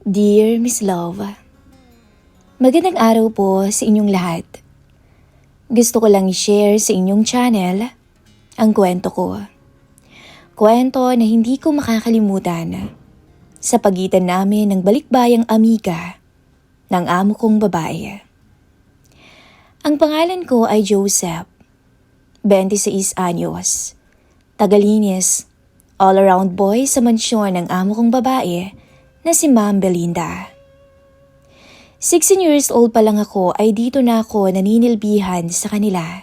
Dear Miss Love, magandang araw po sa inyong lahat. Gusto ko lang i-share sa inyong channel ang kwento ko. Kwento na hindi ko makakalimutan sa pagitan namin ng balikbayang amiga ng amo kong babae. Ang pangalan ko ay Joseph, 26 anyos, tagalinis, all-around boy sa mansyon ng amo kong babae na si Ma'am Belinda. 16 years old pa lang ako ay dito na ako naninilbihan sa kanila.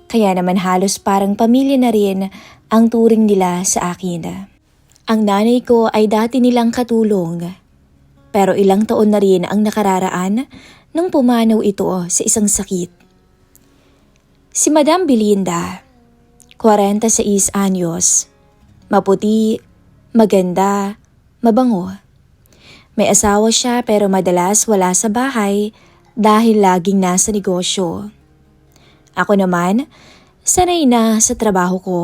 Kaya naman halos parang pamilya na rin ang turing nila sa akin. Ang nanay ko ay dati nilang katulong, pero ilang taon na rin ang nakararaan nung pumanaw ito sa isang sakit. Si Madam Belinda, 46 anyos, maputi, maganda, mabango. May asawa siya pero madalas wala sa bahay dahil laging nasa negosyo. Ako naman, sanay na sa trabaho ko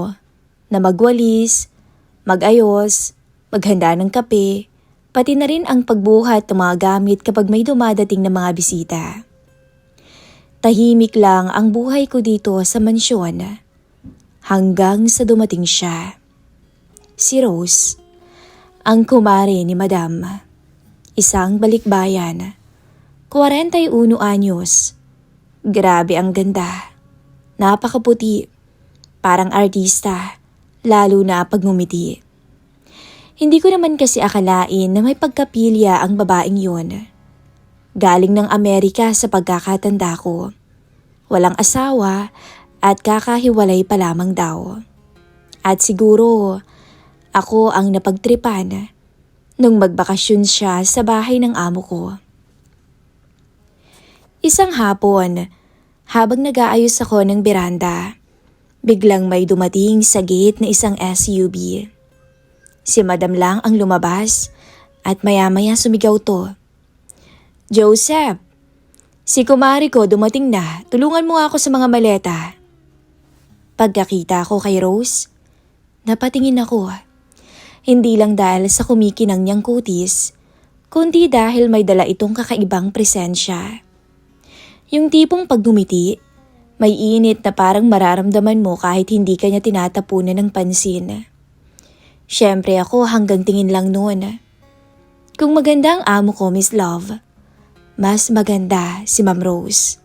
na magwalis, magayos, maghanda ng kape, pati na rin ang pagbuhat ng mga gamit kapag may dumadating na mga bisita. Tahimik lang ang buhay ko dito sa mansyon hanggang sa dumating siya. Si Rose, ang kumare ni Madam, isang balikbayan, 41 anyos. Grabe ang ganda, napakaputi, parang artista, lalo na pag ngumiti. Hindi ko naman kasi akalain na may pagkapilya ang babaeng yun. Galing ng Amerika sa pagkakatanda ko. Walang asawa at kakahiwalay pa lamang daw. At siguro, ako ang napagtripan nung magbakasyon siya sa bahay ng amo ko. Isang hapon, habang nag-aayos ako ng beranda, biglang may dumating sa gate na isang SUV. Si Madam lang ang lumabas at maya-maya sumigaw to. "Joseph, si kumari ko dumating na, tulungan mo ako sa mga maleta." Pagkakita ko kay Rose, napatingin ako. Hindi lang dahil sa kumikinang niyang kutis, kundi dahil may dala itong kakaibang presensya. Yung tipong pag gumiti, may init na parang mararamdaman mo kahit hindi ka niya tinatapunan ng pansin. Siyempre ako hanggang tingin lang noon. Kung maganda ang amo ko, Miss Love, mas maganda si Ma'am Rose.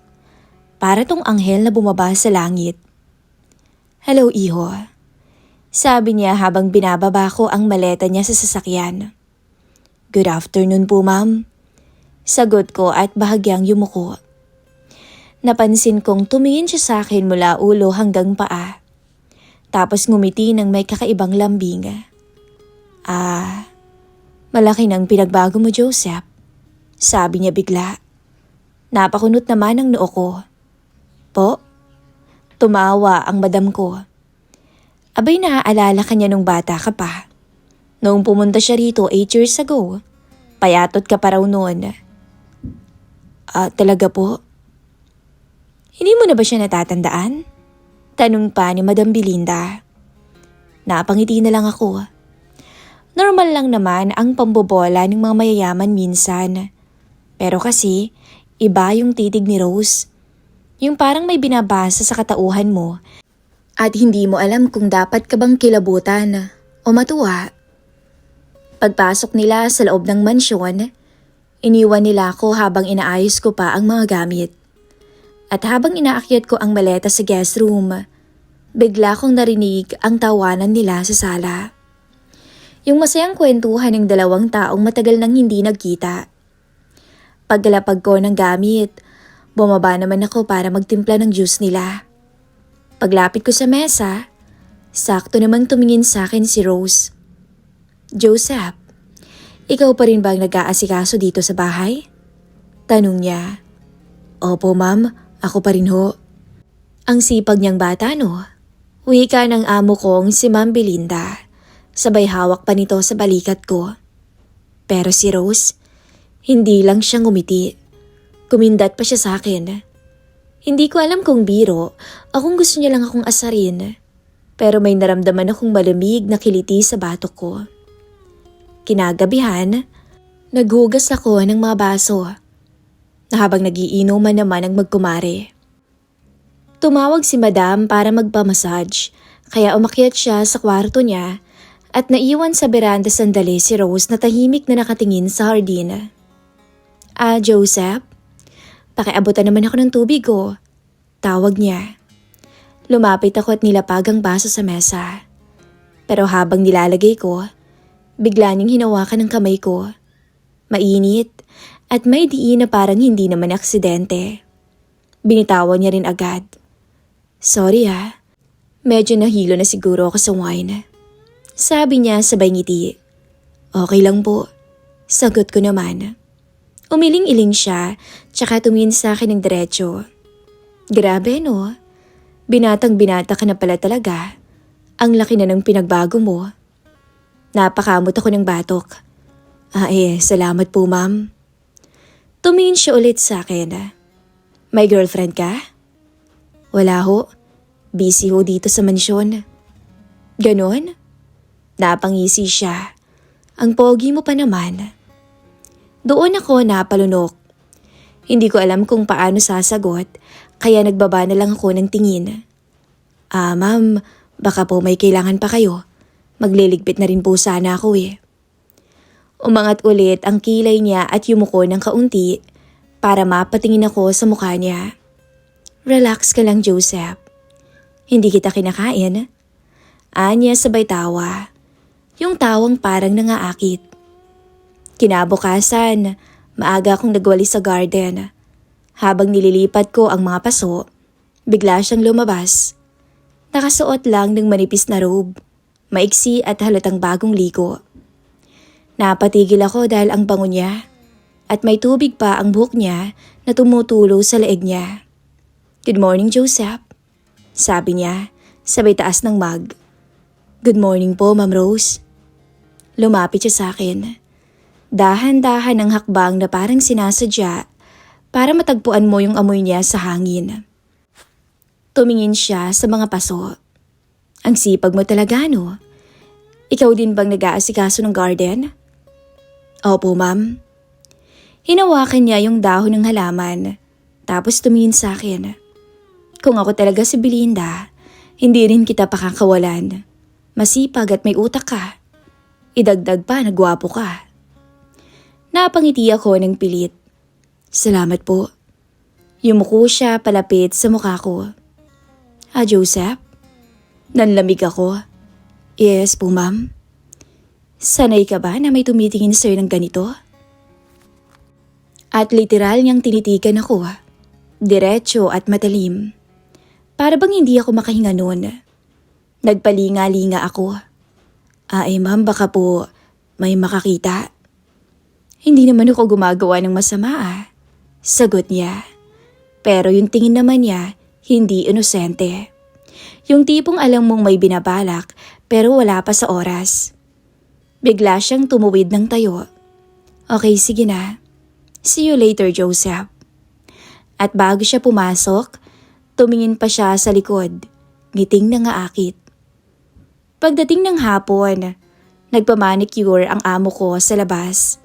Para tong anghel na bumaba sa langit. "Hello, iho." Sabi niya habang binababa ko ang maleta niya sa sasakyan. "Good afternoon po, ma'am." Sagot ko at bahagyang yumuko. Napansin kong tumingin siya sa akin mula ulo hanggang paa. Tapos ngumiti ng may kakaibang lambing. Malaki nang pinagbago mo, Joseph." Sabi niya bigla. Napakunot naman ang noo ko. "Po?" Tumawa ang madam ko. "Abay, naaalala ka niya nung bata ka pa. Noong pumunta siya rito 8 years ago. Payatot ka pa raw noon." Talaga po?" "Hindi mo na ba siya natatandaan?" Tanong pa ni Madam Belinda. Napangiti na lang ako. Normal lang naman ang pambobola ng mga mayayaman minsan. Pero kasi, iba yung titig ni Rose. Yung parang may binabasa sa katauhan mo at hindi mo alam kung dapat ka bang kilabutan o matuwa. Pagpasok nila sa loob ng mansyon, iniwan nila ako habang inaayos ko pa ang mga gamit. At habang inaakyat ko ang maleta sa guest room, bigla kong narinig ang tawanan nila sa sala. Yung masayang kwentuhan ng dalawang taong matagal nang hindi nagkita. Pagkalapag ko ng gamit, bumaba naman ako para magtimpla ng juice nila. Paglapit ko sa mesa, sakto namang tumingin sa akin si Rose. "Joseph, ikaw pa rin ba ang nag-aasikaso dito sa bahay?" Tanong niya. "Opo, ma'am, ako pa rin ho." Ang sipag niyang bata, no? Wika ng amo kong si Ma'am Belinda. Sabay hawak pa nito sa balikat ko. Pero si Rose, hindi lang siya ngumiti. Kumindat pa siya sa akin. Hindi ko alam kung biro o kung gusto niya lang akong asarin. Pero may naramdaman akong malamig na kiliti sa batok ko. Kinagabihan, Naghugas ako ng mga baso na habang nagiinuman naman ang magkumare. Tumawag si Madam para magpamassage kaya umakyat siya sa kwarto niya at naiwan sa beranda sandali si Rose na tahimik na nakatingin sa hardin. Joseph? Pakiabutan naman ako ng tubig ko. Tawag niya. Lumapit ako at nilapag ang baso sa mesa. Pero habang nilalagay ko, bigla niyang hinawakan ng kamay ko. Mainit at may diin na parang hindi naman aksidente. Binitawan niya rin agad. Sorry medyo nahilo na siguro ako sa wine. Sabi niya sabay ngiti. Okay lang po, sagot ko naman. Umiling-iling siya tsaka tumingin sa akin ng diretso. Grabe no, binatang-binata ka na pala talaga. Ang laki na ng pinagbago mo. Napakamot ako ng batok. Salamat po ma'am. Tumingin siya ulit sa akin. May girlfriend ka? Wala ho. Busy ho dito sa mansyon. Ganon? Napangisi siya. Ang pogi mo pa naman. Doon ako napalunok. Hindi ko alam kung paano sasagot kaya nagbaba na lang ako ng tingin. Ma'am, baka po may kailangan pa kayo. Magliligpit na rin po sana ako Umangat ulit ang kilay niya at yumuko ng kaunti para mapatingin ako sa mukha niya. Relax ka lang Joseph. Hindi kita kinakain. Anya sabay tawa. Yung tawang parang nangaakit. Kinabukasan, maaga akong nagwalis sa garden. Habang nililipat ko ang mga paso, bigla siyang lumabas. Nakasuot lang ng manipis na robe, maiksi at halatang bagong ligo. Napatigil ako dahil ang bango niya at may tubig pa ang buhok niya na tumutulo sa leeg niya. Good morning Joseph, sabi niya sabay taas ng mug. Good morning po Ma'am Rose. Lumapit siya sa akin. Dahan-dahan ang hakbang na parang sinasadya para matagpuan mo yung amoy niya sa hangin. Tumingin siya sa mga paso. Ang sipag mo talaga no? Ikaw din bang nag-aasikaso ng garden? Opo ma'am. Hinawakan niya yung dahon ng halaman tapos tumingin sa akin. Kung ako talaga si Belinda, hindi rin kita pakakawalan. Masipag at may utak ka. Idagdag pa na gwapo ka. Napangiti ako ng pilit. Salamat po. Yumuko siya palapit sa mukha ko. Joseph? Nanlamig ako. Yes po ma'am. Sanay ka ba na may tumitingin sa'yo ng ganito? At literal niyang tinitigan ako. Diretso at matalim. Para bang hindi ako makahinga noon. Nagpalinga-linga ako. Ma'am baka po may makakita. Hindi naman ako gumagawa ng masama Sagot niya. Pero yung tingin naman niya, hindi inosente. Yung tipong alam mong may binabalak pero wala pa sa oras. Bigla siyang tumuwid ng tayo. Okay, sige na. See you later, Joseph. At bago siya pumasok, tumingin pa siya sa likod, ngiting nangaakit. Pagdating ng hapon, nagpamanicure ang amo ko sa labas.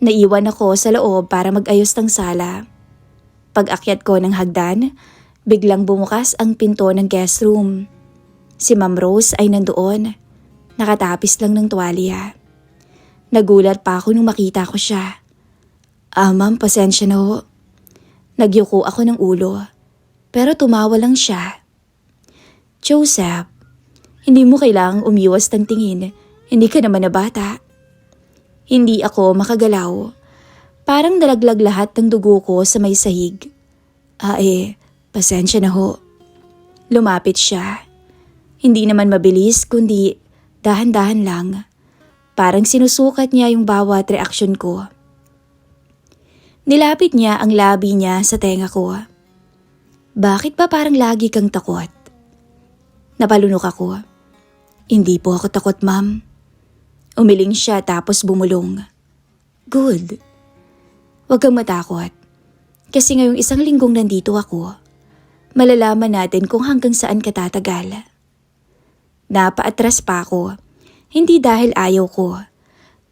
Naiwan ako sa loob para mag-ayos ng sala. Pag-akyat ko ng hagdan, biglang bumukas ang pinto ng guest room. Si Ma'am Rose ay nandoon, nakatapis lang ng tuwalya. Nagulat pa ako nung makita ko siya. Ma'am, pasensya na ho. Nagyuko ako ng ulo, pero tumawa lang siya. Joseph, hindi mo kailangang umiwas ng tingin, hindi ka naman na bata. Hindi ako makagalaw. Parang nalaglag lahat ng dugo ko sa may sahig. Pasensya na ho. Lumapit siya. Hindi naman mabilis kundi dahan-dahan lang. Parang sinusukat niya yung bawat reaksyon ko. Nilapit niya ang labi niya sa tenga ko. Bakit ba parang lagi kang takot? Napalunok ako. Hindi po ako takot, ma'am. Umiling siya tapos bumulong. Good. Huwag kang matakot. Kasi ngayong isang linggong nandito ako, malalaman natin kung hanggang saan ka tatagal. Napaatras pa ako, hindi dahil ayaw ko,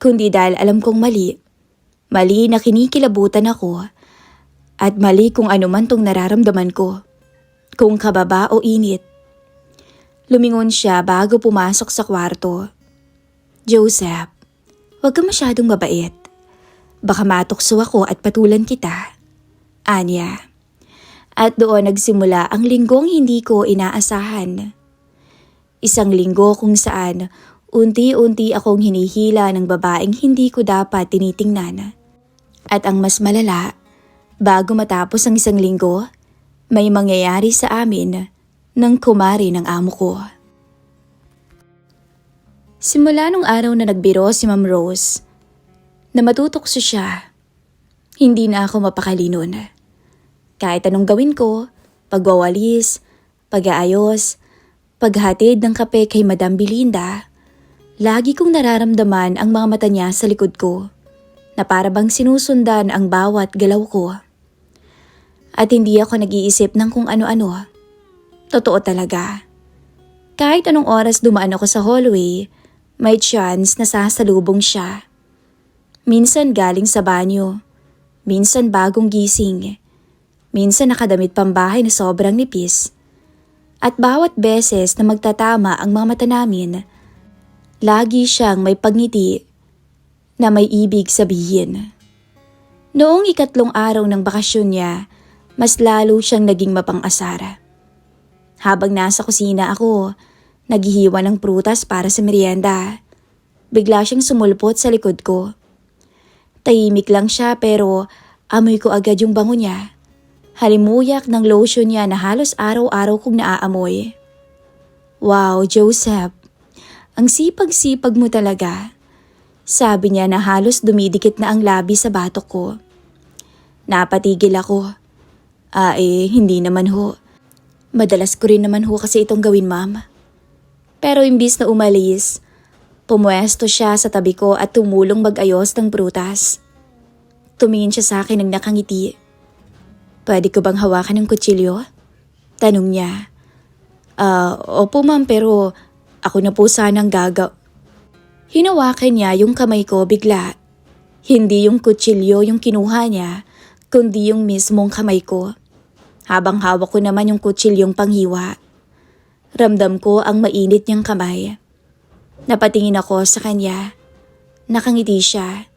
kundi dahil alam kong mali, Mali na kinikilabutan ako at mali kung ano man tong nararamdaman ko. Kung kababa o init. Lumingon siya bago pumasok sa kwarto. Joseph, huwag ka masyadong mabait. Baka matukso ako at patulan kita. Anya. At doon nagsimula ang linggong hindi ko inaasahan. Isang linggo kung saan unti-unti akong hinihila ng babaeng hindi ko dapat tinitingnan. At ang mas malala, bago matapos ang isang linggo, may mangyayari sa amin ng kumari ng amo ko. Simula nung araw na nagbiro si Ma'am Rose, na matutokso siya, hindi na ako mapakali nun. Kahit anong gawin ko, pagwawalis, pag-aayos, paghatid ng kape kay Madam Belinda, lagi kong nararamdaman ang mga mata niya sa likod ko na para bang sinusundan ang bawat galaw ko. At hindi ako nag-iisip ng kung ano-ano. Totoo talaga. Kahit anong oras dumaan ako sa hallway, may chance na sasalubong siya. Minsan galing sa banyo, minsan bagong gising, minsan nakadamit pambahay na sobrang nipis. At bawat beses na magtatama ang mga mata namin, lagi siyang may pagngiti na may ibig sabihin. Noong 3 araw ng bakasyon niya, mas lalo siyang naging mapang-asara. Habang nasa kusina ako, naghihiwa ng prutas para sa merienda, bigla siyang sumulpot sa likod ko. Tahimik lang siya pero amoy ko agad yung bango niya. Halimuyak ng lotion niya na halos araw-araw kong naaamoy. Wow, Joseph, ang sipag-sipag mo talaga. Sabi niya na halos dumidikit na ang labi sa batok ko. Napatigil ako. Hindi naman ho. Madalas ko rin naman ho kasi itong gawin, ma'am. Pero imbis na umalis, pumuesto siya sa tabi ko at tumulong mag-ayos ng prutas. Tumingin siya sa akin ng nakangiti. Pwede ko bang hawakan ng kutsilyo? Tanong niya. Opo ma'am, pero ako na po sanang Hinawakan niya yung kamay ko bigla. Hindi yung kutsilyo yung kinuha niya, kundi yung mismong kamay ko. Habang hawak ko naman yung kutsilyong panghiwa. Ramdam ko ang mainit niyang kamay. Napatingin ako sa kanya. Nakangiti siya.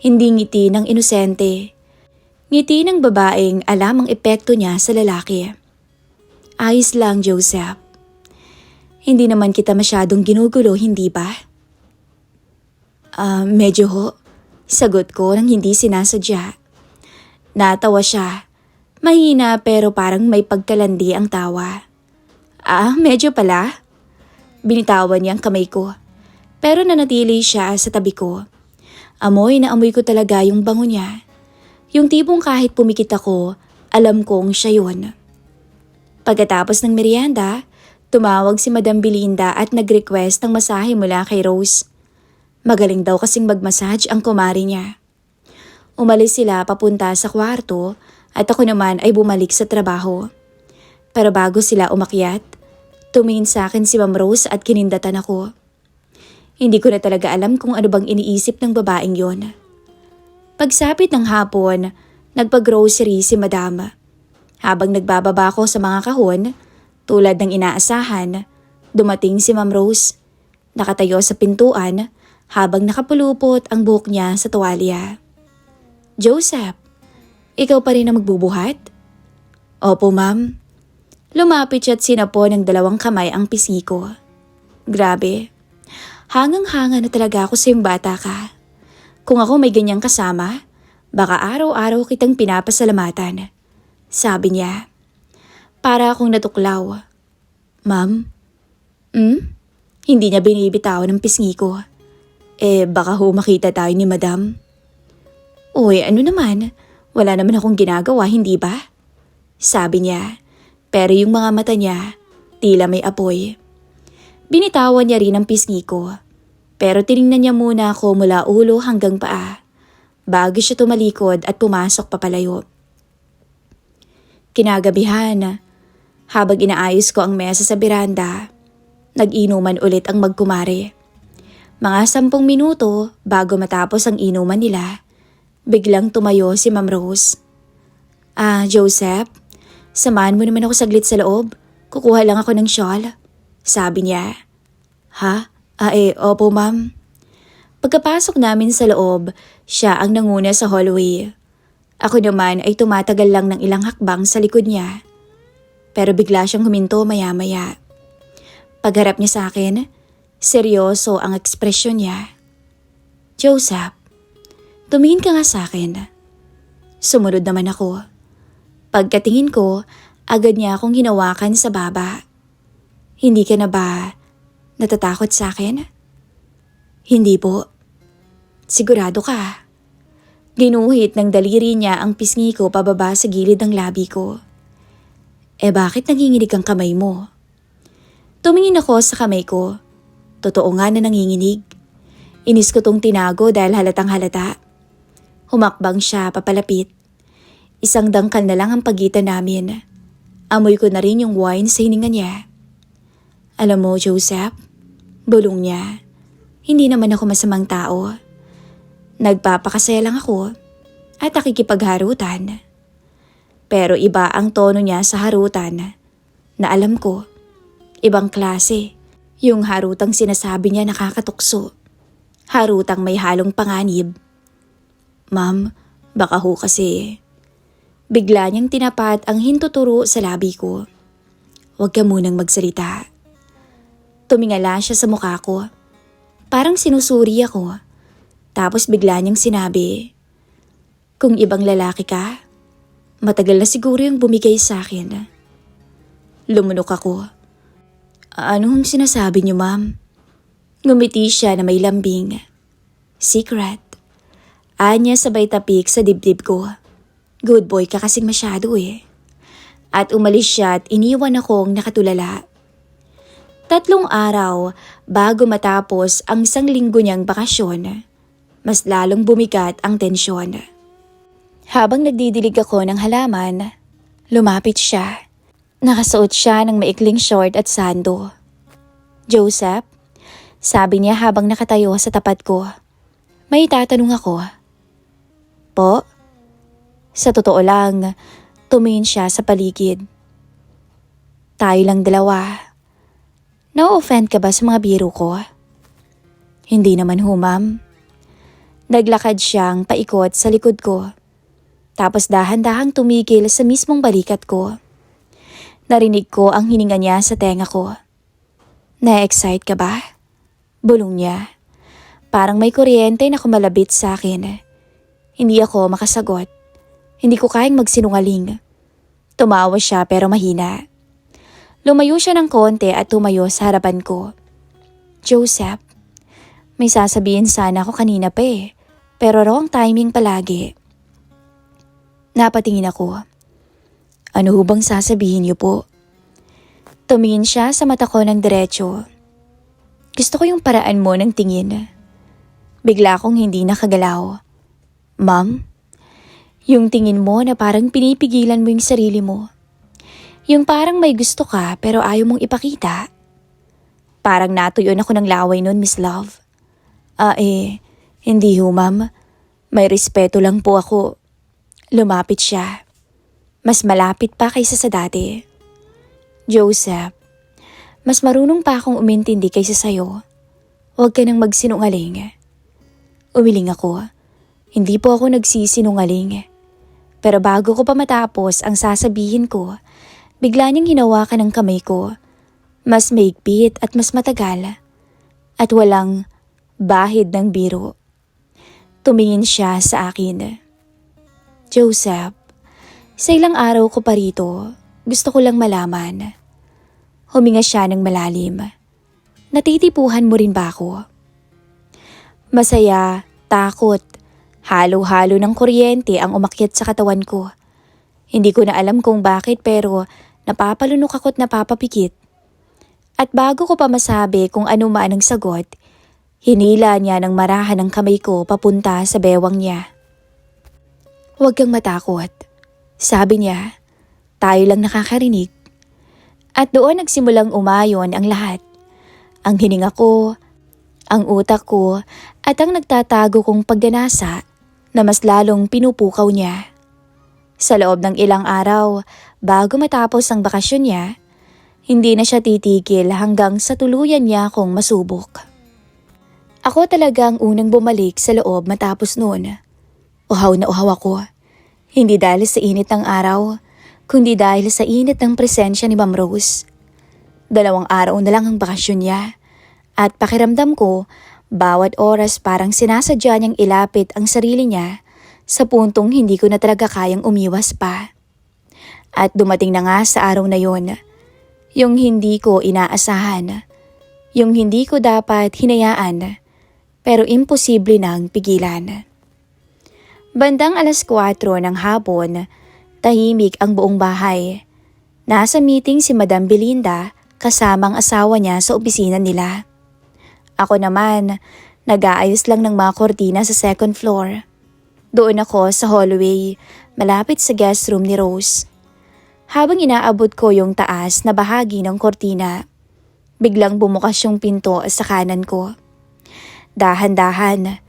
Hindi ngiti ng inosente. Ngiti ng babaeng alam ang epekto niya sa lalaki. Ayos lang, Joseph. Hindi naman kita masyadong ginugulo, hindi ba? Medyo ho. Sagot ko nang hindi sinasadya. Natawa siya. Mahina pero parang may pagkalandi ang tawa. Medyo pala. Binitawan niya ang kamay ko. Pero nanatili siya sa tabi ko. Amoy na amoy ko talaga yung bango niya. Yung tipong kahit pumikit ako, alam kong siya yun. Pagkatapos ng merienda, tumawag si Madam Belinda at nag-request ng masahe mula kay Rose. Magaling daw kasing mag-massage ang kumari niya. Umalis sila papunta sa kwarto at ako naman ay bumalik sa trabaho. Pero bago sila umakyat, tumingin sa akin si Ma'am Rose at kinindatan ako. Hindi ko na talaga alam kung ano bang iniisip ng babaeng yon. Pagsapit ng hapon, nagpag-grocery si Madam. Habang nagbababa ko sa mga kahon, tulad ng inaasahan, dumating si Ma'am Rose. Nakatayo sa pintuan habang nakapulupot ang buhok niya sa tuwalya. Joseph, ikaw pa rin ang magbubuhat? Opo, ma'am. Lumapit siya at sinapo ng 2 kamay ang pisngi ko. Grabe. Hangang-hanga na talaga ako sa yung bata ka. Kung ako may ganyang kasama, baka araw-araw kitang pinapasalamatan. Sabi niya. Para akong natuklaw. Ma'am? Hindi niya binibitawan ng pisngi ko. Baka ho makita tayo ni Madam. Uy, ano naman? Wala naman akong ginagawa, hindi ba? Sabi niya. Pero yung mga mata niya, tila may apoy. Binitawan niya rin ang pisngi ko. Pero tiningnan niya muna ako mula ulo hanggang paa, bago siya tumalikod at pumasok papalayo. Kinagabihan, habang inaayos ko ang mesa sa beranda, nag-inuman ulit ang magkumare. Mga 10 minuto bago matapos ang inuman nila, Biglang tumayo si Ma'am Rose. Joseph, samahan mo naman ako saglit sa loob. Kukuha lang ako ng shawl. Sabi niya. Ha? Opo ma'am. Pagkapasok namin sa loob, siya ang nanguna sa hallway. Ako naman ay tumatagal lang ng ilang hakbang sa likod niya. Pero bigla siyang huminto maya-maya. Pagharap niya sa akin, seryoso ang ekspresyon niya. Joseph, tumingin ka nga sa akin. Sumunod naman ako. Pagkatingin ko, agad niya akong hinawakan sa baba. Hindi ka na ba natatakot sa akin? Hindi po. Sigurado ka? Ginuhit ng daliri niya ang pisngi ko pababa sa gilid ng labi ko. Bakit nanginginig ang kamay mo? Tumingin ako sa kamay ko. Totoo nga na nanginginig. Inis ko tong tinago dahil halatang halata. Humakbang siya papalapit. Isang dangkal na lang ang pagitan namin. Amoy ko na rin yung wine sa hininga niya. Alam mo, Joseph, bulong niya. Hindi naman ako masamang tao. Nagpapakasaya lang ako at nakikipagharutan. Pero iba ang tono niya sa harutan na alam ko. Ibang klase. Yung harutang sinasabi niya nakakatukso. Harutang may halong panganib. Ma'am, baka ho kasi. Bigla niyang tinapat ang hintuturo sa labi ko. Huwag ka munang magsalita. Tumingala siya sa mukha ko. Parang sinusuri ako. Tapos bigla niyang sinabi, kung ibang lalaki ka, matagal na siguro yung bumigay sa akin. Lumunok ako. Anong sinasabi niyo, ma'am? Ngumiti siya na may lambing. Secret. Anya sabay tapik sa dibdib ko. Good boy ka kasing masyado eh. At umalis siya at iniwan akong nakatulala. 3 araw bago matapos ang 1 linggo niyang bakasyon, mas lalong bumigat ang tensyon. Habang nagdidilig ako ng halaman, lumapit siya. Nakasuot siya ng maikling short at sando. Joseph, sabi niya habang nakatayo sa tapat ko. May tatanong ako. Po? Sa totoo lang, tumingin siya sa paligid. Tayo lang dalawa. Na-offend ka ba sa mga biro ko? Hindi naman ho, ma'am. Naglakad siyang paikot sa likod ko. Tapos dahan-dahang tumigil sa mismong balikat ko. Narinig ko ang hininga niya sa tenga ko. Na-excite ka ba? Bulong niya. Parang may kuryente na kumalabit sa akin. Hindi ako makasagot. Hindi ko kayang magsinungaling. Tumawa siya pero mahina. Lumayo siya ng konti at tumayo sa harapan ko. Joseph, may sasabihin sana ako kanina pa eh. Pero wrong timing palagi. Napatingin ako. Ano ho bang sasabihin niyo po? Tumingin siya sa mata ko ng diretso. Gusto ko yung paraan mo ng tingin. Bigla akong hindi nakagalaw. Ma'am? Yung tingin mo na parang pinipigilan mo yung sarili mo. Yung parang may gusto ka pero ayaw mong ipakita. Parang natuyon ako ng laway nun, Miss Love. Hindi ho, ma'am. May respeto lang po ako. Lumapit siya. Mas malapit pa kaysa sa dati. Joseph, mas marunong pa akong umintindi kaysa sayo. Huwag ka nang magsinungaling. Umiling ako. Hindi po ako nagsisinungaling. Pero bago ko pa matapos ang sasabihin ko, bigla niyang hinawakan ang kamay ko. Mas maigpit at mas matagal. At walang bahid ng biro. Tumingin siya sa akin. Joseph, sa ilang araw ko pa rito, gusto ko lang malaman. Huminga siya ng malalim. Natitipuhan mo rin ba ako? Masaya, takot, halo-halo ng kuryente ang umakyat sa katawan ko. Hindi ko na alam kung bakit pero napapalunok ako't napapapikit. At bago ko pa masabi kung ano man ang sagot, hinila niya ng marahan ang kamay ko papunta sa bewang niya. Huwag kang matakot, sabi niya. Tayo lang nakakarinig. At doon nagsimulang umayon ang lahat. Ang hininga ko, ang utak ko, at ang nagtatago kong pagganasa na mas lalong pinupukaw niya. Sa loob ng ilang araw, bago matapos ang bakasyon niya, hindi na siya titigil hanggang sa tuluyan niya akong masubok. Ako talaga ang unang bumalik sa loob matapos noon. Uhaw na uhaw ako. Hindi dahil sa init ng araw, kundi dahil sa init ng presensya ni Ma'am Rose. 2 araw na lang ang bakasyon niya at pakiramdam ko, bawat oras parang sinasadya niyang ilapit ang sarili niya sa puntong hindi ko na talaga kayang umiwas pa. At dumating na nga sa araw na yon, yung hindi ko inaasahan, yung hindi ko dapat hinayaan, pero imposible nang pigilan. Bandang 4:00 ng hapon, tahimik ang buong bahay. Nasa meeting si Madam Belinda kasama ang asawa niya sa opisina nila. Ako naman, nag-aayos lang ng mga kortina sa 2nd floor. Doon ako sa hallway, malapit sa guest room ni Rose. Habang inaabot ko yung taas na bahagi ng kortina, biglang bumukas yung pinto sa kanan ko. Dahan-dahan,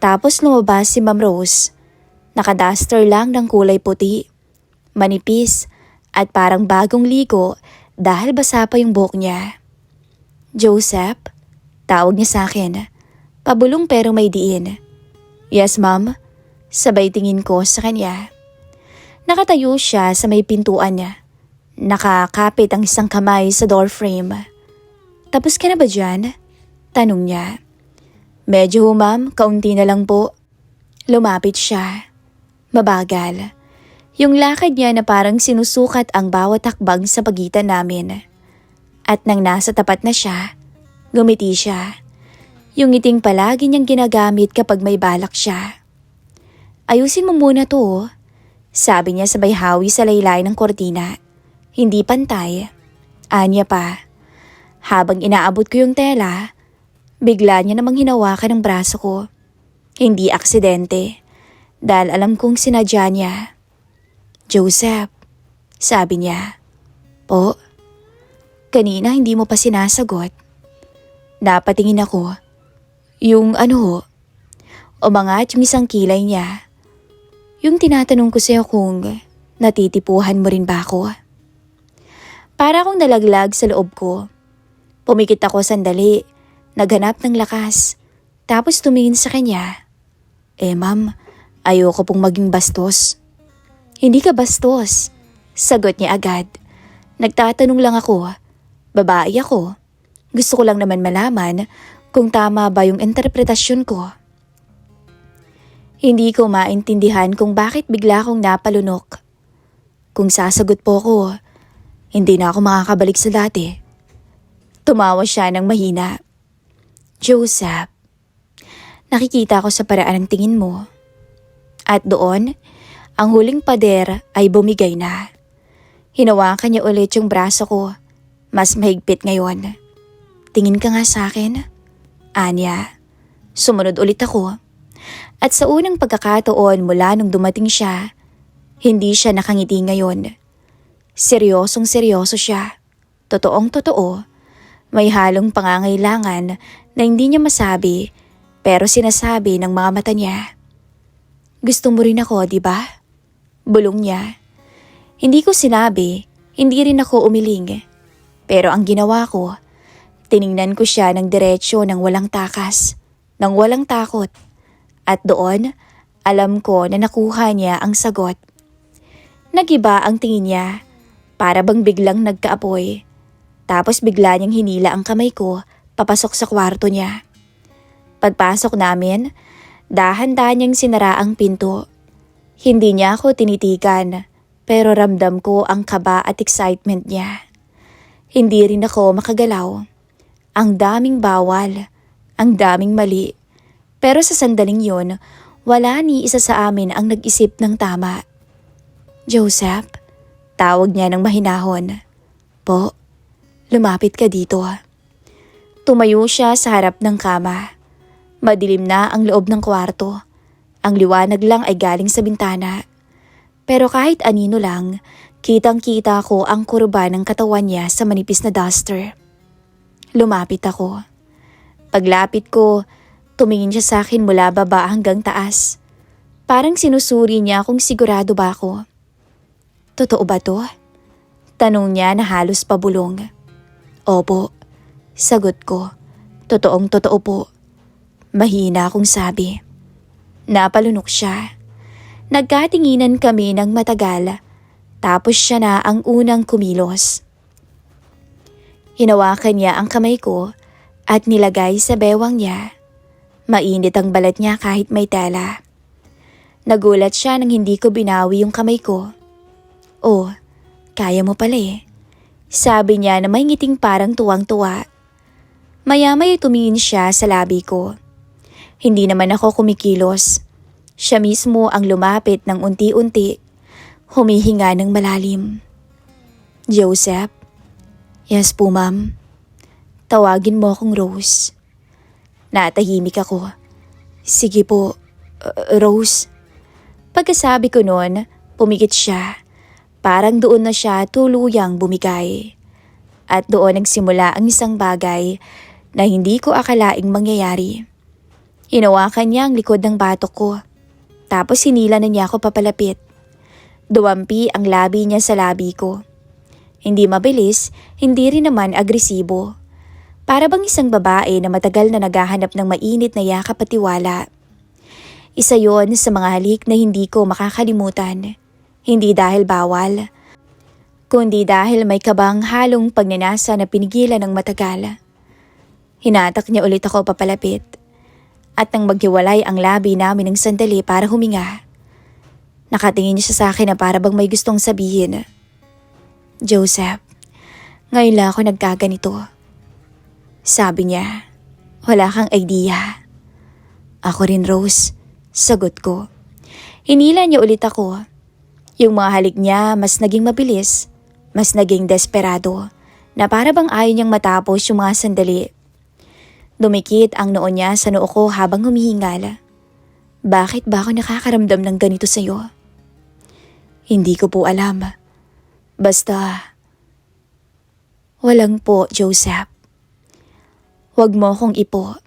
tapos lumabas si Ma'am Rose. Nakaduster lang ng kulay puti, manipis at parang bagong ligo dahil basa pa yung buhok niya. "Joseph?" Tawag niya sa akin, pabulong pero may diin. "Yes, ma'am." Sabay tingin ko sa kanya. Nakatayo siya sa may pintuan niya. Nakakapit ang isang kamay sa door frame. "Tapos ka na ba dyan?" Tanong niya. "Medyo ma'am, kaunti na lang po." Lumapit siya. Mabagal. Yung lakad niya na parang sinusukat ang bawat hakbang sa pagitan namin. At nang nasa tapat na siya, gumiti siya. Yung ngiting palagi niyang ginagamit kapag may balak siya. "Ayusin mo muna to," sabi niya sabay hawi sa laylay ng kortina. "Hindi pantay." Anya pa. Habang inaabot ko yung tela, bigla niya namang hinawakan ang braso ko. Hindi aksidente, dahil alam kong sinadya niya. "Joseph," sabi niya. "Po?" "Kanina hindi mo pa sinasagot." Napatingin ako. "Yung ano?" Umangat yung isang kilay niya. "Yung tinatanong ko sa'yo kung natitipuhan mo rin ba ako?" Para akong nalaglag sa loob ko. Pumikit ako sandali, naghanap ng lakas, tapos tumingin sa kanya. Ma'am, ayoko pong maging bastos." "Hindi ka bastos," sagot niya agad. "Nagtatanong lang ako, babae ako. Gusto ko lang naman malaman kung tama ba yung interpretasyon ko." Hindi ko maintindihan kung bakit bigla akong napalunok. Kung sasagot po ko, hindi na ako makakabalik sa dati. Tumawa siya ng mahina. "Joseph, nakikita ko sa paraan ng tingin mo." At doon, ang huling pader ay bumigay na. Hinawakan niya ulit yung braso ko, mas mahigpit ngayon. "Tingin ka nga sa akin." Anya. Sumunod ulit ako. At sa unang pagkakataon mula nung dumating siya, hindi siya nakangiti ngayon. Seryosong seryoso siya. Totoong totoo. May halong pangangailangan na hindi niya masabi pero sinasabi ng mga mata niya. "Gusto mo rin ako, di ba?" Bulong niya. Hindi ko sinabi, hindi rin ako umiling. Pero ang ginawa ko, tiningnan ko siya ng diretsyo ng walang takas, ng walang takot. At doon, alam ko na nakuha niya ang sagot. Nagiba ang tingin niya, para bang biglang nagkaapoy. Tapos bigla niyang hinila ang kamay ko papasok sa kwarto niya. Pagpasok namin, dahan-dahan niyang sinara ang pinto. Hindi niya ako tinitigan, pero ramdam ko ang kaba at excitement niya. Hindi rin ako makagalaw. Ang daming bawal, ang daming mali. Pero sa sandaling yon, wala ni isa sa amin ang nag-isip ng tama. "Joseph," tawag niya ng mahinahon. "Po, lumapit ka dito." Tumayo siya sa harap ng kama. Madilim na ang loob ng kwarto. Ang liwanag lang ay galing sa bintana. Pero kahit anino lang, kitang-kita ko ang kurba ng katawan niya sa manipis na duster. Lumapit ako. Paglapit ko, tumingin siya sa akin mula baba hanggang taas. Parang sinusuri niya kung sigurado ba ako. Totoo ba to? Tanong niya na halos pabulong. Opo, sagot ko. Totoong totoo po. Mahina akong sabi. Napalunok siya. Nagkatinginan kami ng matagal, tapos siya na ang unang kumilos. Hinawakan niya ang kamay ko at nilagay sa bewang niya. Mainit ang balat niya kahit may tela. Nagulat siya nang hindi ko binawi yung kamay ko. Oh, kaya mo pala eh. Sabi niya na may ngiting parang tuwang-tuwa. Maya-maya tumingin siya sa labi ko. Hindi naman ako kumikilos. Siya mismo ang lumapit ng unti-unti, humihinga ng malalim. Joseph? Yes po, ma'am. Tawagin mo akong Rose. Natahimik ako. Sige po, Rose. Pagkasabi ko noon, pumikit siya. Parang doon na siya tuluyang bumigay. At doon nagsimula ang isang bagay na hindi ko akalaing mangyayari. Hinawakan niya ang likod ng batok ko. Tapos hinila na niya ako papalapit. Duwampi ang labi niya sa labi ko. Hindi mabilis, hindi rin naman agresibo. Para bang isang babae na matagal na naghahanap ng mainit na yakap at tiwala. Isa yon sa mga halik na hindi ko makakalimutan. Hindi dahil bawal, kundi dahil may kabang halong pagnanasa na pinigilan ng matagal. Hinatak niya ulit ako papalapit. At nang maghiwalay ang labi namin ng sandali para huminga, nakatingin siya sa akin na para bang may gustong sabihin. Joseph, ngayon lang ako nagkaganito. Sabi niya, wala kang idea. Ako rin, Rose, sagot ko. Hinila niya ulit ako. Yung mga halik niya mas naging mabilis, mas naging desperado, na para bang ayaw niyang matapos yung mga sandali. Dumikit ang noo niya sa noo ko habang humihingal. Bakit ba ako nakakaramdam ng ganito sa'yo? Hindi ko po alam. Basta, walang po, Joseph. Huwag mo akong ipo.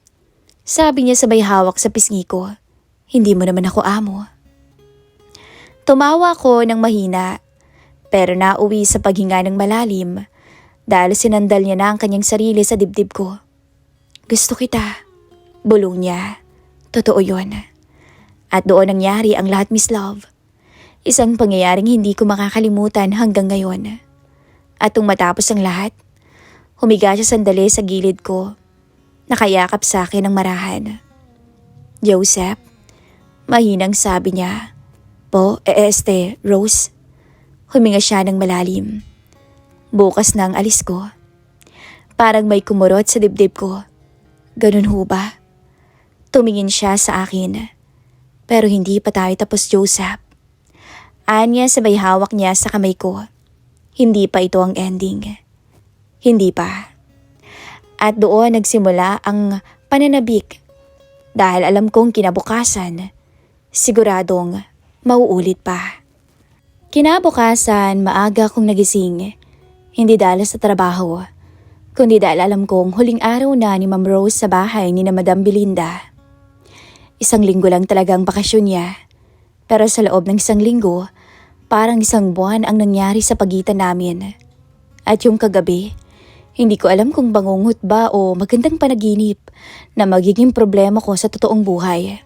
Sabi niya sabay hawak sa pisngi ko. Hindi mo naman ako amo. Tumawa ko ng mahina, pero nauwi sa paghinga ng malalim dahil sinandal niya na ang kanyang sarili sa dibdib ko. Gusto kita, bulong niya. Totoo yon. At doon nangyari ang lahat, Miss Love. Isang pangyayaring hindi ko makakalimutan hanggang ngayon. At nung matapos ang lahat, humiga siya sandali sa gilid ko. Nakayakap sa akin ng marahan. Joseph, mahinang sabi niya. Po, Rose. Huminga siya ng malalim. Bukas na ang alis ko. Parang may kumurot sa dibdib ko. Ganun ho ba? Tumingin siya sa akin. Pero hindi pa tayo tapos, Joseph. Anya sabay hawak niya sa kamay ko. Hindi pa ito ang ending. Hindi pa. At doon nagsimula ang pananabik. Dahil alam kong kinabukasan, siguradong mauulit pa. Kinabukasan, maaga akong nagising. Hindi dahil sa trabaho, kundi dahil alam kong huling araw na ni Ma'am Rose sa bahay ni na Madam Belinda. Isang linggo lang talagang bakasyon niya. Pero sa loob ng isang linggo, parang isang buwan ang nangyari sa pagitan namin. At yung kagabi, hindi ko alam kung bangungot ba o magandang panaginip na magiging problema ko sa totoong buhay.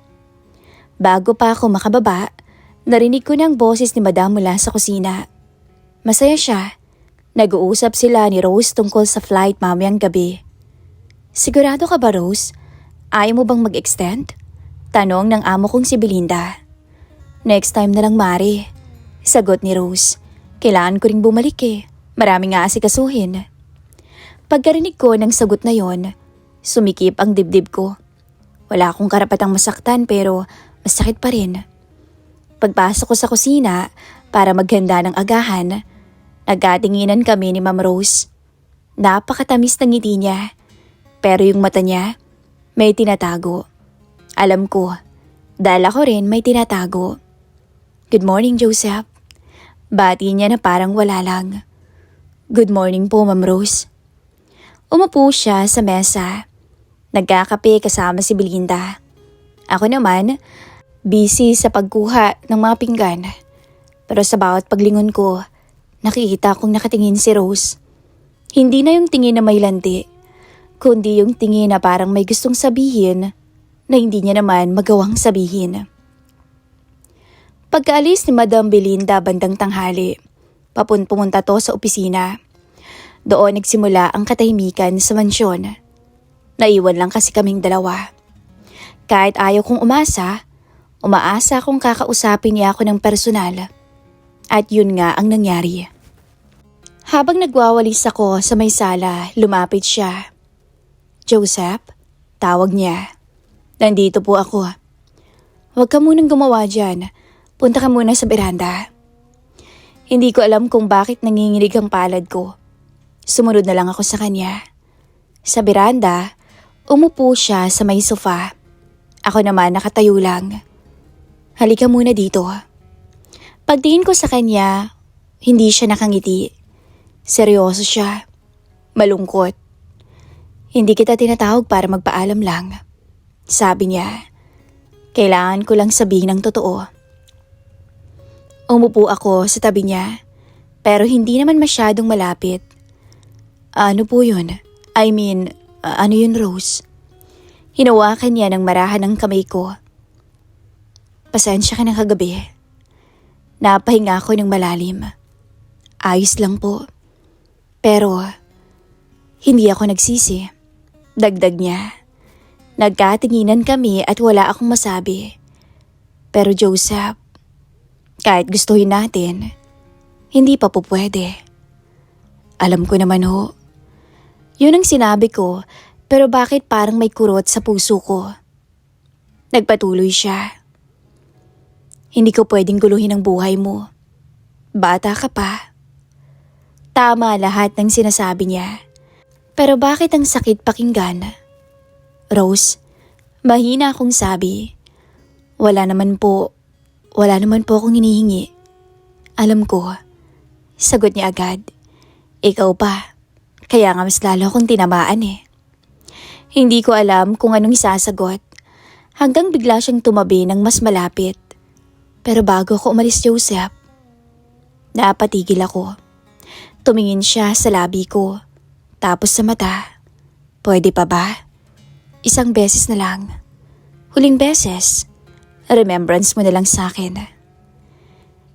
Bago pa ako makababa, narinig ko ng boses ni Madam mula sa kusina. Masaya siya. Nag-uusap sila ni Rose tungkol sa flight mamayang gabi. Sigurado ka ba, Rose? Ayaw mo bang mag-extend? Tanong ng amo kong si Belinda. Next time na lang, Mari. Sagot ni Rose. Kailangan ko ring bumalik eh. Maraming aasikasuhin. Pagkarinig ko ng sagot na yon, sumikip ang dibdib ko. Wala akong karapatang masaktan pero masakit pa rin. Pagpasok ko sa kusina para maghanda ng agahan, nagkatinginan kami ni Ma'am Rose. Napakatamis ng ngiti niya, pero yung mata niya may tinatago. Alam ko, dahil ako rin may tinatago. Good morning, Joseph. Bati niya na parang wala lang. Good morning po, Ma'am Rose. Umupo siya sa mesa. Nagkakape kasama si Belinda. Ako naman, busy sa pagkuha ng mga pinggan. Pero sa bawat paglingon ko, nakikita kong nakatingin si Rose. Hindi na yung tingin na may landi, kundi yung tingin na parang may gustong sabihin na hindi niya naman magawang sabihin. Pagkaalis ni Madam Belinda bandang tanghali, pumunta to sa opisina. Doon nagsimula ang katahimikan sa mansyon. Naiwan lang kasi kaming dalawa. Kahit ayaw kong umaasa kung kakausapin niya ako ng personal. At yun nga ang nangyari. Habang nagwawalis ako sa may sala, lumapit siya. "Joseph?" Tawag niya. "Nandito po ako." "Huwag ka munang gumawa dyan. Punta ka muna sa beranda." Hindi ko alam kung bakit nanginginig ang palad ko. Sumunod na lang ako sa kanya. Sa beranda, umupo siya sa may sofa. Ako naman nakatayo lang. "Halika muna dito." Pagtingin ko sa kanya, hindi siya nakangiti. Seryoso siya. Malungkot. "Hindi kita tinatawag para magpaalam lang." Sabi niya. Kailangan ko lang sabihin ng totoo. Umupo ako sa tabi niya, pero hindi naman masyadong malapit. "Ano po yun? Ano yun, Rose?" Hinawakan niya ng marahan ang kamay ko. "Pasensya ka ng kagabi." Napahinga ako ng malalim. "Ayos lang po. Pero, hindi ako nagsisi." Dagdag niya. Nagkatinginan kami at wala akong masabi. Pero Joseph, kahit gustuhin natin, hindi pa po pwede. "Alam ko naman ho." Yun ang sinabi ko, pero bakit parang may kurot sa puso ko? Nagpatuloy siya. "Hindi ko pwedeng guluhin ang buhay mo. Bata ka pa." Tama lahat ng sinasabi niya. Pero bakit ang sakit pakinggan? "Rose," mahina akong sabi. Wala naman po akong hinihingi." "Alam ko." Sagot niya agad. "Ikaw pa. Kaya nga mas lalo akong tinamaan eh." Hindi ko alam kung anong isasagot. Hanggang bigla siyang tumabi ng mas malapit. Pero bago ako umalis, Joseph, napatigil ako. Tumingin siya sa labi ko, tapos sa mata. "Pwede pa ba? Isang beses na lang. Huling beses. Remembrance mo na lang sa akin."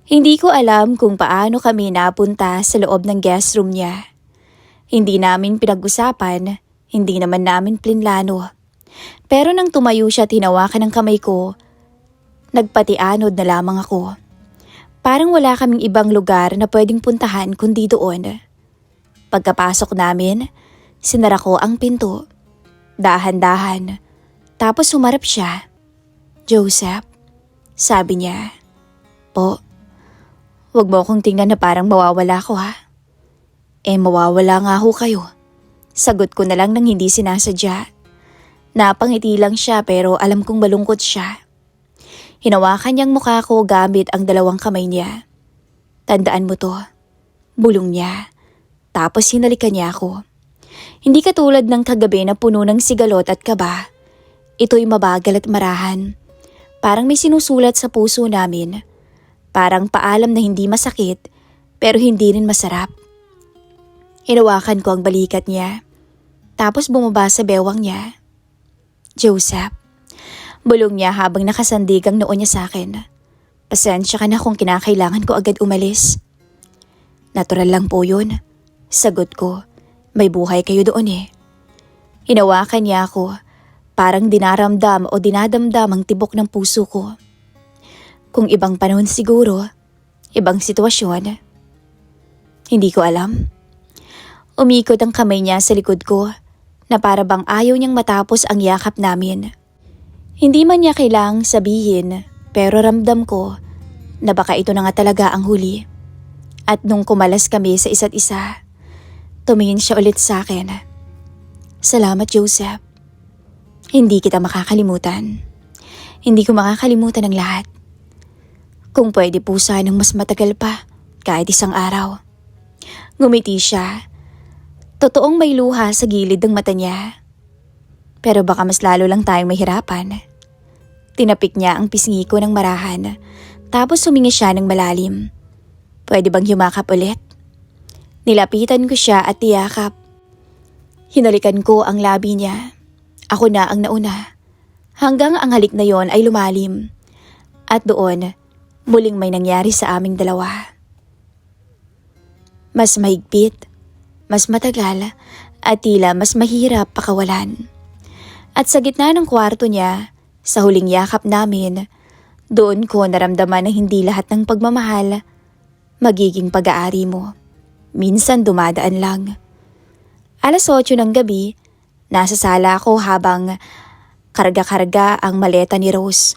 Hindi ko alam kung paano kami napunta sa loob ng guest room niya. Hindi namin pinag-usapan, hindi naman namin plinlano. Pero nang tumayo siya, tinawakan ng kamay ko. Nagpatianod na lamang ako. Parang wala kaming ibang lugar na pwedeng puntahan kundi doon. Pagkapasok namin, sinara ko ang pinto. Dahan-dahan. Tapos humarap siya. "Joseph?" Sabi niya. "Po." "Huwag mo akong tingnan na parang mawawala ko ha." Mawawala nga ho kayo." Sagot ko na lang nang hindi sinasadya. Napangiti lang siya pero alam kong malungkot siya. Hinawakan niyang mukha ko gamit ang dalawang kamay niya. "Tandaan mo to." Bulong niya. Tapos hinalikan niya ako. Hindi katulad ng kagabi na puno ng sigalot at kaba. Ito'y mabagal at marahan. Parang may sinusulat sa puso namin. Parang paalam na hindi masakit pero hindi rin masarap. Hinawakan ko ang balikat niya. Tapos bumaba sa bewang niya. "Joseph." Bulong niya habang nakasandig ang noo niya sa akin. "Pasensya ka na kung kinakailangan ko agad umalis." "Natural lang po yun." Sagot ko. "May buhay kayo doon eh." Hinawakan niya ako. Parang dinaramdam o dinadamdam ang tibok ng puso ko. Kung ibang panahon siguro, ibang sitwasyon. Hindi ko alam. Umikot ang kamay niya sa likod ko na para bang ayaw niyang matapos ang yakap namin. Hindi man niya kailangang sabihin pero ramdam ko na baka ito na nga talaga ang huli. At nung kumalas kami sa isa't isa, tumingin siya ulit sa akin. "Salamat, Joseph. Hindi kita makakalimutan. Hindi ko makakalimutan ang lahat. Kung pwede po sanang mas matagal pa, kahit isang araw." Ngumiti siya. Totoong may luha sa gilid ng mata niya. "Pero baka mas lalo lang tayong mahirapan." Tinapik niya ang pisngi ko ng marahan, tapos humingi siya ng malalim. Pwede bang yumakap ulit? Nilapitan ko siya at tiyakap. Hinalikan ko ang labi niya. Ako na ang nauna. Hanggang ang halik na yon ay lumalim. At doon, muling may nangyari sa aming dalawa. Mas mahigpit, mas matagal, at tila mas mahirap pakawalan. At sa gitna ng kwarto niya, sa huling yakap namin, doon ko naramdaman na hindi lahat ng pagmamahal magiging pag-aari mo. Minsan dumadaan lang. 8:00 ng gabi, nasa sala ako habang karga-karga ang maleta ni Rose.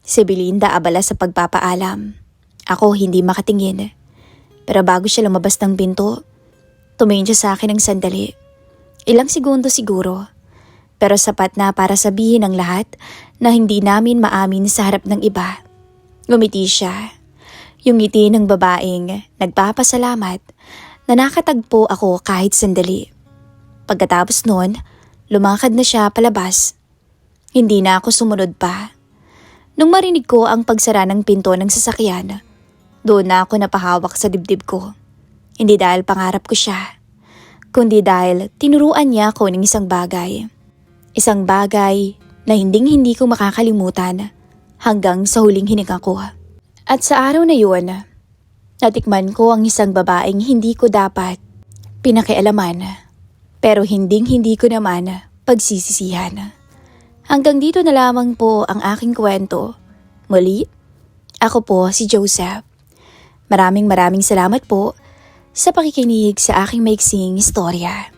Si Belinda abala sa pagpapaalam. Ako hindi makatingin. Pero bago siya lumabas ng pinto, tumingin siya sa akin ng sandali. Ilang segundo siguro. Pero sapat na para sabihin ng lahat na hindi namin maamin sa harap ng iba. Ngumiti siya. Yung ngiti ng babaeng nagpapasalamat na nakatagpo ako kahit sandali. Pagkatapos nun, lumakad na siya palabas. Hindi na ako sumunod pa. Nung marinig ko ang pagsara ng pinto ng sasakyan, doon na ako napahawak sa dibdib ko. Hindi dahil pangarap ko siya, kundi dahil tinuruan niya ako ng isang bagay. Isang bagay na hindi ko makakalimutan hanggang sa huling hininga ko. At sa araw na yun, natikman ko ang isang babaeng hindi ko dapat pinakialaman, pero hindi ko naman pagsisisihan. Hanggang dito na lamang po ang aking kwento. Muli, ako po si Joseph. Maraming salamat po sa pakikinig sa aking maiksing istorya.